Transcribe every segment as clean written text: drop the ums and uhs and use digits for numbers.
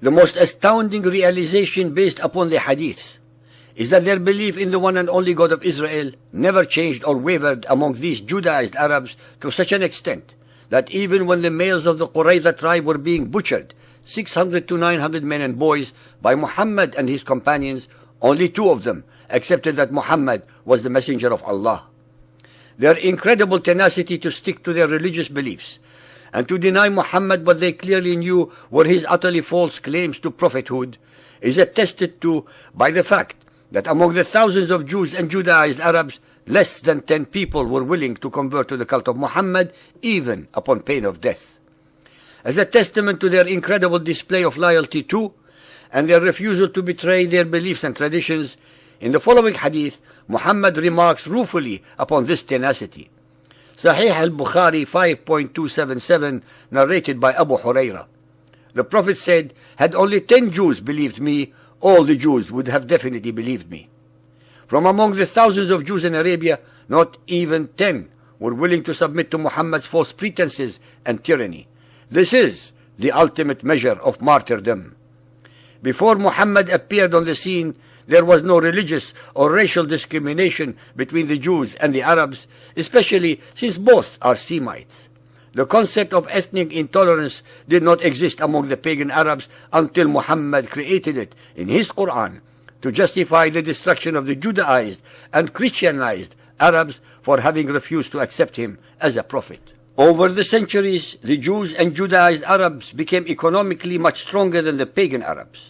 The most astounding realization based upon the hadith is that their belief in the one and only God of Israel never changed or wavered among these Judaized Arabs to such an extent that even when the males of the Qurayza tribe were being butchered, 600 to 900 men and boys, by Muhammad and his companions, only 2 of them accepted that Muhammad was the messenger of Allah. Their incredible tenacity to stick to their religious beliefs and to deny Muhammad what they clearly knew were his utterly false claims to prophethood is attested to by the fact that among the thousands of Jews and Judaized Arabs, less than 10 people were willing to convert to the cult of Muhammad, even upon pain of death. As a testament to their incredible display of loyalty to, and their refusal to betray their beliefs and traditions, in the following hadith, Muhammad remarks ruefully upon this tenacity. Sahih al-Bukhari 5.277, narrated by Abu Huraira. The Prophet said, had only 10 Jews believed me, all the Jews would have definitely believed me. From among the thousands of Jews in Arabia, not even 10 were willing to submit to Muhammad's false pretenses and tyranny. This is the ultimate measure of martyrdom. Before Muhammad appeared on the scene, there was no religious or racial discrimination between the Jews and the Arabs, especially since both are Semites. The concept of ethnic intolerance did not exist among the pagan Arabs until Muhammad created it in his Quran to justify the destruction of the Judaized and Christianized Arabs for having refused to accept him as a prophet. Over the centuries, the Jews and Judaized Arabs became economically much stronger than the pagan Arabs.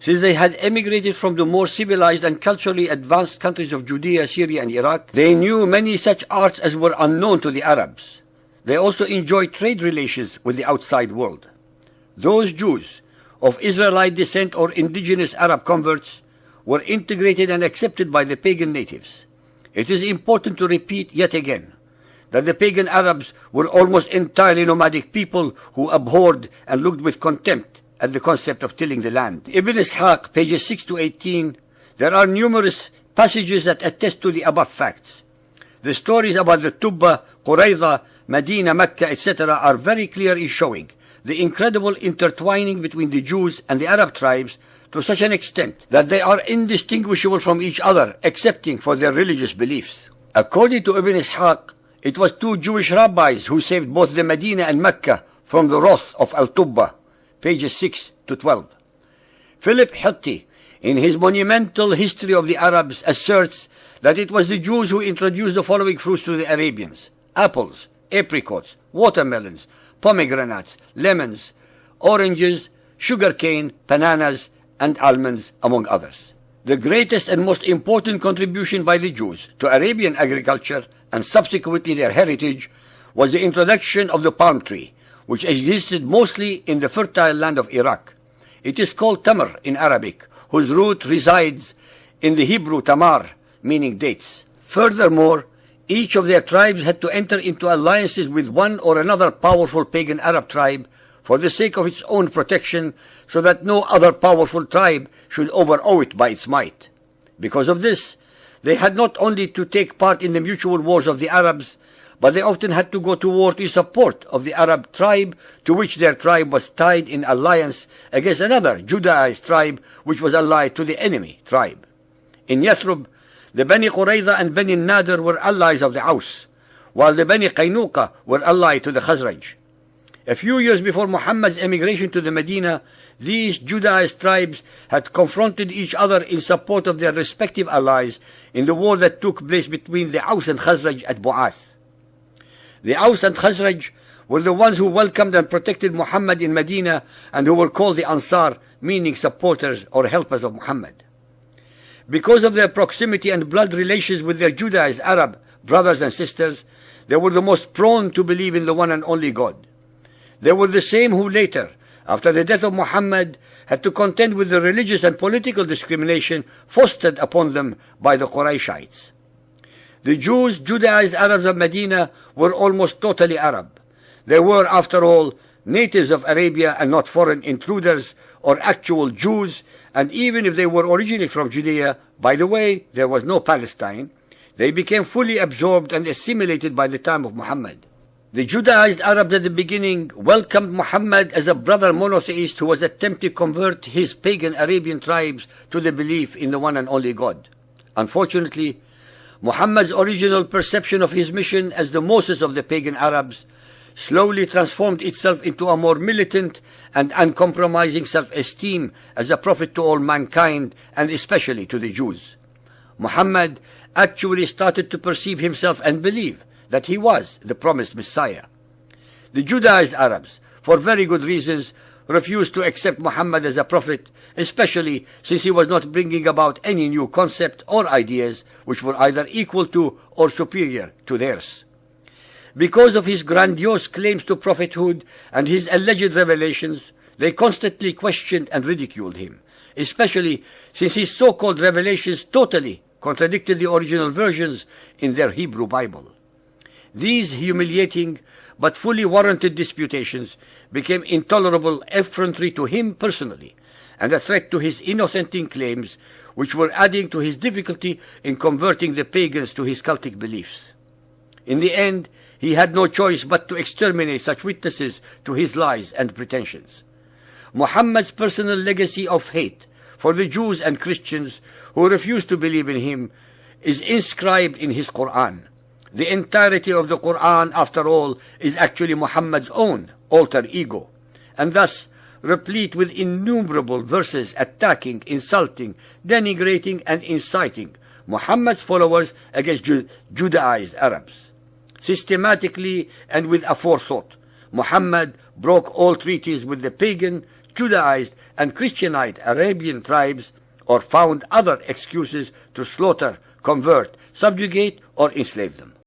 Since they had emigrated from the more civilized and culturally advanced countries of Judea, Syria, and Iraq, they knew many such arts as were unknown to the Arabs. They also enjoyed trade relations with the outside world. Those Jews of Israelite descent or indigenous Arab converts were integrated and accepted by the pagan natives. It is important to repeat yet again that the pagan Arabs were almost entirely nomadic people who abhorred and looked with contempt at the concept of tilling the land. Ibn Ishaq, pages 6 to 18, there are numerous passages that attest to the above facts. The stories about the Tubba, Qurayza, Medina, Mecca, etc. are very clear in showing the incredible intertwining between the Jews and the Arab tribes to such an extent that they are indistinguishable from each other, excepting for their religious beliefs. According to Ibn Ishaq, it was 2 Jewish rabbis who saved both the Medina and Mecca from the wrath of Al-Tubba, pages 6 to 12. Philip Hitti, in his monumental History of the Arabs, asserts that it was the Jews who introduced the following fruits to the Arabians: apples, apricots, watermelons, pomegranates, lemons, oranges, sugarcane, bananas, and almonds, among others. The greatest and most important contribution by the Jews to Arabian agriculture, and subsequently their heritage, was the introduction of the palm tree, which existed mostly in the fertile land of Iraq. It is called tamar in Arabic, whose root resides in the Hebrew tamar, meaning dates. Furthermore, each of their tribes had to enter into alliances with one or another powerful pagan Arab tribe for the sake of its own protection, so that no other powerful tribe should overawe it by its might. Because of this, they had not only to take part in the mutual wars of the Arabs, but they often had to go to war in support of the Arab tribe to which their tribe was tied in alliance against another Judaized tribe which was allied to the enemy tribe. In Yathrib, the Bani Qurayza and Bani Nadir were allies of the Aus, while the Bani Qaynuqa were allied to the Khazraj. A few years before Muhammad's emigration to the Medina, these Judaized tribes had confronted each other in support of their respective allies in the war that took place between the Aus and Khazraj at Bu'ath. The Aus and Khazraj were the ones who welcomed and protected Muhammad in Medina and who were called the Ansar, meaning supporters or helpers of Muhammad. Because of their proximity and blood relations with their Judaized Arab brothers and sisters, they were the most prone to believe in the one and only God. They were the same who later, after the death of Muhammad, had to contend with the religious and political discrimination fostered upon them by the Qurayshites. The Jews, Judaized Arabs of Medina, were almost totally Arab. They were, after all, natives of Arabia and not foreign intruders or actual Jews, and even if they were originally from Judea, by the way, there was no Palestine, they became fully absorbed and assimilated by the time of Muhammad. The Judaized Arabs at the beginning welcomed Muhammad as a brother monotheist who was attempting to convert his pagan Arabian tribes to the belief in the one and only God. Unfortunately, Muhammad's original perception of his mission as the Moses of the pagan Arabs slowly transformed itself into a more militant and uncompromising self-esteem as a prophet to all mankind, and especially to the Jews. Muhammad actually started to perceive himself and believe that he was the promised Messiah. The Judaized Arabs, for very good reasons, refused to accept Muhammad as a prophet, especially since he was not bringing about any new concept or ideas which were either equal to or superior to theirs. Because of his grandiose claims to prophethood and his alleged revelations, they constantly questioned and ridiculed him, especially since his so-called revelations totally contradicted the original versions in their Hebrew Bible. These humiliating but fully warranted disputations became intolerable effrontery to him personally, and a threat to his innocent claims, which were adding to his difficulty in converting the pagans to his cultic beliefs. In the end, he had no choice but to exterminate such witnesses to his lies and pretensions. Muhammad's personal legacy of hate for the Jews and Christians who refused to believe in him is inscribed in his Quran. The entirety of the Quran, after all, is actually Muhammad's own alter ego, and thus replete with innumerable verses attacking, insulting, denigrating, and inciting Muhammad's followers against Judaized Arabs. Systematically and with aforethought, Muhammad broke all treaties with the pagan, Judaized, and Christianized Arabian tribes, or found other excuses to slaughter, convert, subjugate, or enslave them.